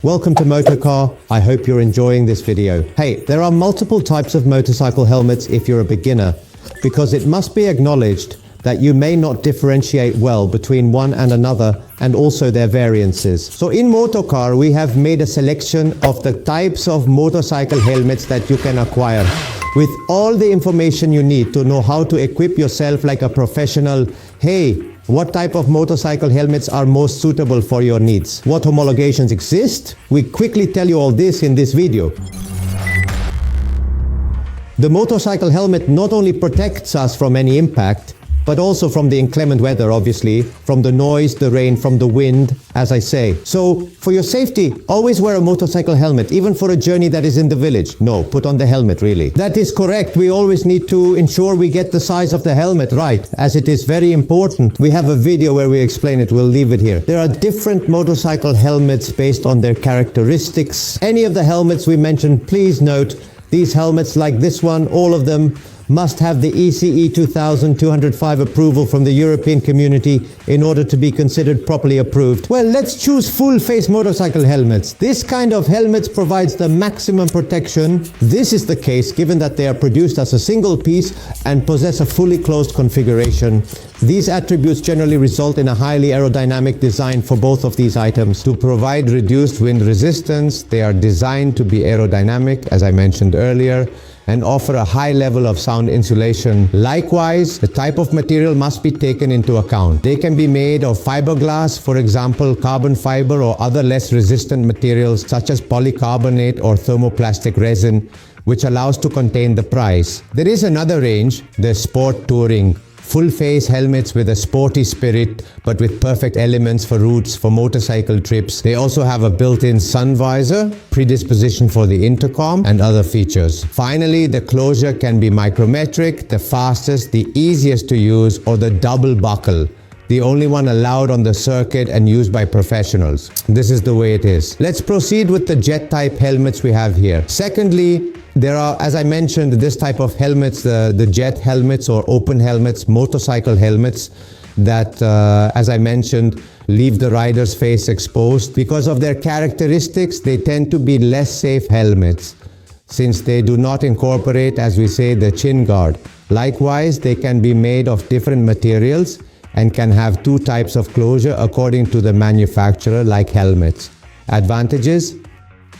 Welcome to Motorcar. I hope you're enjoying this video. Hey, there are multiple types of motorcycle helmets if you're a beginner, because it must be acknowledged that you may not differentiate well between one and another and also their variances. So in Motorcar, we have made a selection of the types of motorcycle helmets that you can acquire with all the information you need to know how to equip yourself like a professional. Hey, what type of motorcycle helmets are most suitable for your needs? What homologations exist? We quickly tell you all this in this video. The motorcycle helmet not only protects us from any impact, but also from the inclement weather, obviously, from the noise, the rain, from the wind, as I say. So for your safety, always wear a motorcycle helmet, even for a journey that is in the village. No, put on the helmet, really. That is correct. We always need to ensure we get the size of the helmet right, as it is very important. We have a video where we explain it. We'll leave it here. There are different motorcycle helmets based on their characteristics. Any of the helmets we mentioned, please note, these helmets like this one, all of them, must have the ECE 2205 approval from the European community in order to be considered properly approved. Well, let's choose full-face motorcycle helmets. This kind of helmets provides the maximum protection. This is the case given that they are produced as a single piece and possess a fully closed configuration. These attributes generally result in a highly aerodynamic design for both of these items. To provide reduced wind resistance, they are designed to be aerodynamic, as I mentioned earlier, and offer a high level of sound insulation. Likewise, the type of material must be taken into account. They can be made of fiberglass, for example, carbon fiber or other less resistant materials such as polycarbonate or thermoplastic resin, which allows to contain the price. There is another range, the sport touring. Full-face helmets with a sporty spirit, but with perfect elements for routes for motorcycle trips. They also have a built-in sun visor, predisposition for the intercom, and other features. Finally, the closure can be micrometric, the fastest, the easiest to use, or the double buckle, the only one allowed on the circuit and used by professionals. This is the way it is. Let's proceed with the jet type helmets we have here. Secondly, there are, as I mentioned, this type of helmets, the jet helmets or open helmets, motorcycle helmets that, as I mentioned, leave the rider's face exposed. Because of their characteristics, they tend to be less safe helmets since they do not incorporate, as we say, the chin guard. Likewise, they can be made of different materials and can have two types of closure according to the manufacturer, like helmets. Advantages?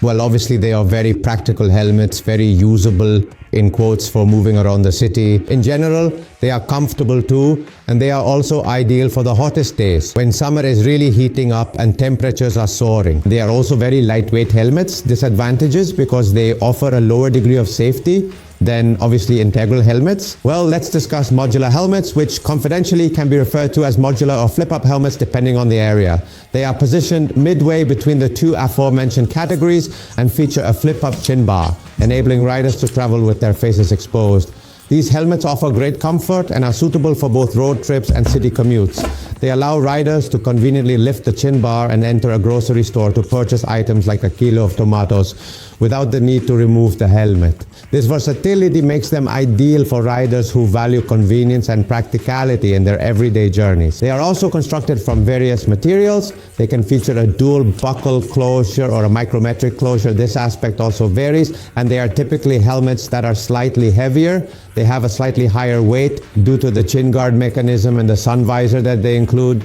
Well, obviously they are very practical helmets, very usable in quotes for moving around the city. In general, they are comfortable too, and they are also ideal for the hottest days when summer is really heating up and temperatures are soaring. They are also very lightweight helmets. Disadvantages because they offer a lower degree of safety than obviously integral helmets. Well, let's discuss modular helmets, which confidentially can be referred to as modular or flip-up helmets depending on the area. They are positioned midway between the two aforementioned categories and feature a flip-up chin bar, enabling riders to travel with their faces exposed. These helmets offer great comfort and are suitable for both road trips and city commutes. They allow riders to conveniently lift the chin bar and enter a grocery store to purchase items like a kilo of tomatoes without the need to remove the helmet. This versatility makes them ideal for riders who value convenience and practicality in their everyday journeys. They are also constructed from various materials. They can feature a dual buckle closure or a micrometric closure. This aspect also varies, and they are typically helmets that are slightly heavier. They have a slightly higher weight due to the chin guard mechanism and the sun visor that they include.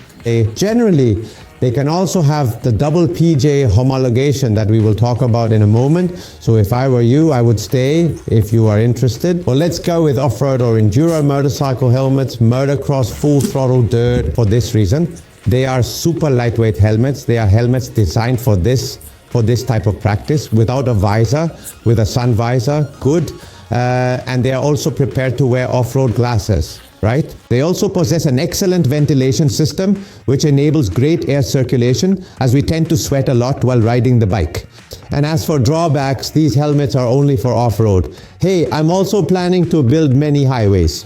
They can also have the double PJ homologation that we will talk about in a moment. So if I were you, I would stay if you are interested. Well, let's go with off-road or enduro motorcycle helmets, motocross, full throttle dirt for this reason. They are super lightweight helmets. They are helmets designed for this type of practice without a visor, with a sun visor, good. And they are also prepared to wear off-road glasses. Right? They also possess an excellent ventilation system which enables great air circulation, as we tend to sweat a lot while riding the bike. And as for drawbacks, these helmets are only for off-road. Hey, I'm also planning to build many highways.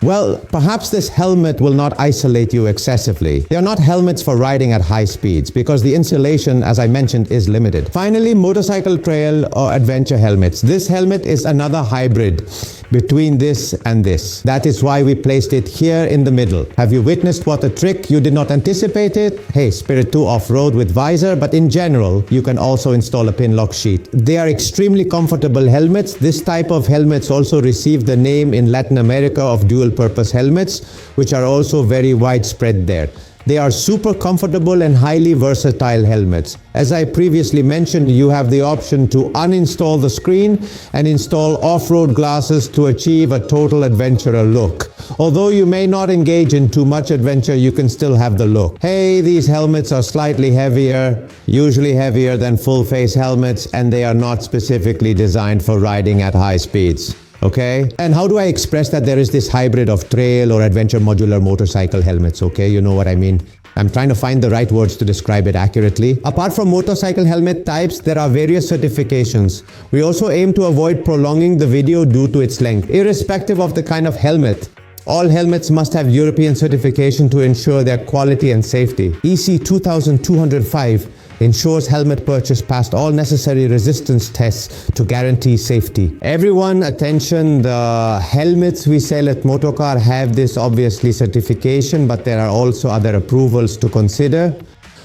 Well, perhaps this helmet will not isolate you excessively. They are not helmets for riding at high speeds because the insulation, as I mentioned, is limited. Finally, motorcycle trail or adventure helmets. This helmet is another hybrid between this and this. That is why we placed it here in the middle. Have you witnessed what a trick? You did not anticipate it? Hey, Spirit 2 off-road with visor, but in general, you can also install a pin lock sheet. They are extremely comfortable helmets. This type of helmets also received the name in Latin America of dual purpose helmets, which are also very widespread there. They are super comfortable and highly versatile helmets. As I previously mentioned, you have the option to uninstall the screen and install off-road glasses to achieve a total adventurer look. Although you may not engage in too much adventure, you can still have the look. Hey, these helmets are slightly heavier, usually heavier than full-face helmets, and they are not specifically designed for riding at high speeds. Okay? And how do I express that there is this hybrid of trail or adventure modular motorcycle helmets? Okay, you know what I mean. I'm trying to find the right words to describe it accurately. Apart from motorcycle helmet types, there are various certifications. We also aim to avoid prolonging the video due to its length. Irrespective of the kind of helmet, all helmets must have European certification to ensure their quality and safety. EC 2205 ensures helmet purchase passed all necessary resistance tests to guarantee safety. Everyone, attention, the helmets we sell at Motocar have this obviously certification, but there are also other approvals to consider.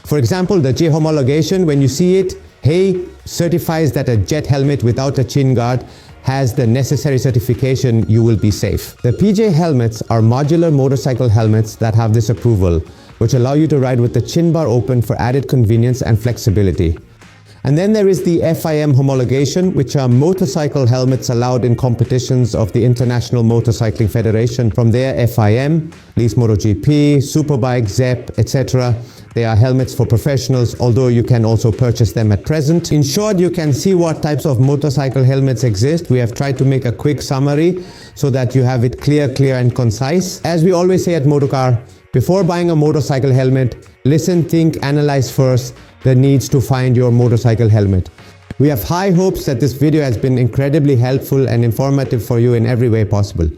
For example, the J homologation, when you see it, HEY certifies that a jet helmet without a chin guard has the necessary certification, you will be safe. The PJ helmets are modular motorcycle helmets that have this approval, which allow you to ride with the chin bar open for added convenience and flexibility. And then there is the FIM homologation, which are motorcycle helmets allowed in competitions of the International Motorcycling Federation. From there, FIM, Lease MotoGP, Superbike, ZEP, etc. They are helmets for professionals, although you can also purchase them at present. In short, you can see what types of motorcycle helmets exist. We have tried to make a quick summary so that you have it clear and concise. As we always say at Motocar, before buying a motorcycle helmet, listen, think, analyze first the needs to find your motorcycle helmet. We have high hopes that this video has been incredibly helpful and informative for you in every way possible.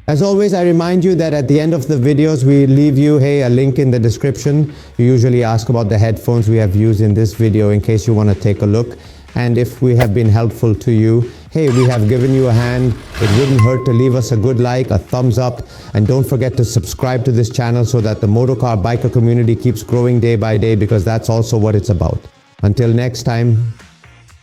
As always, I remind you that at the end of the videos, we leave you, a link in the description. We usually ask about the headphones we have used in this video in case you want to take a look. And if we have been helpful to you, we have given you a hand. It wouldn't hurt to leave us a good like, a thumbs up, and don't forget to subscribe to this channel so that the motorcar biker community keeps growing day by day, because that's also what it's about. Until next time.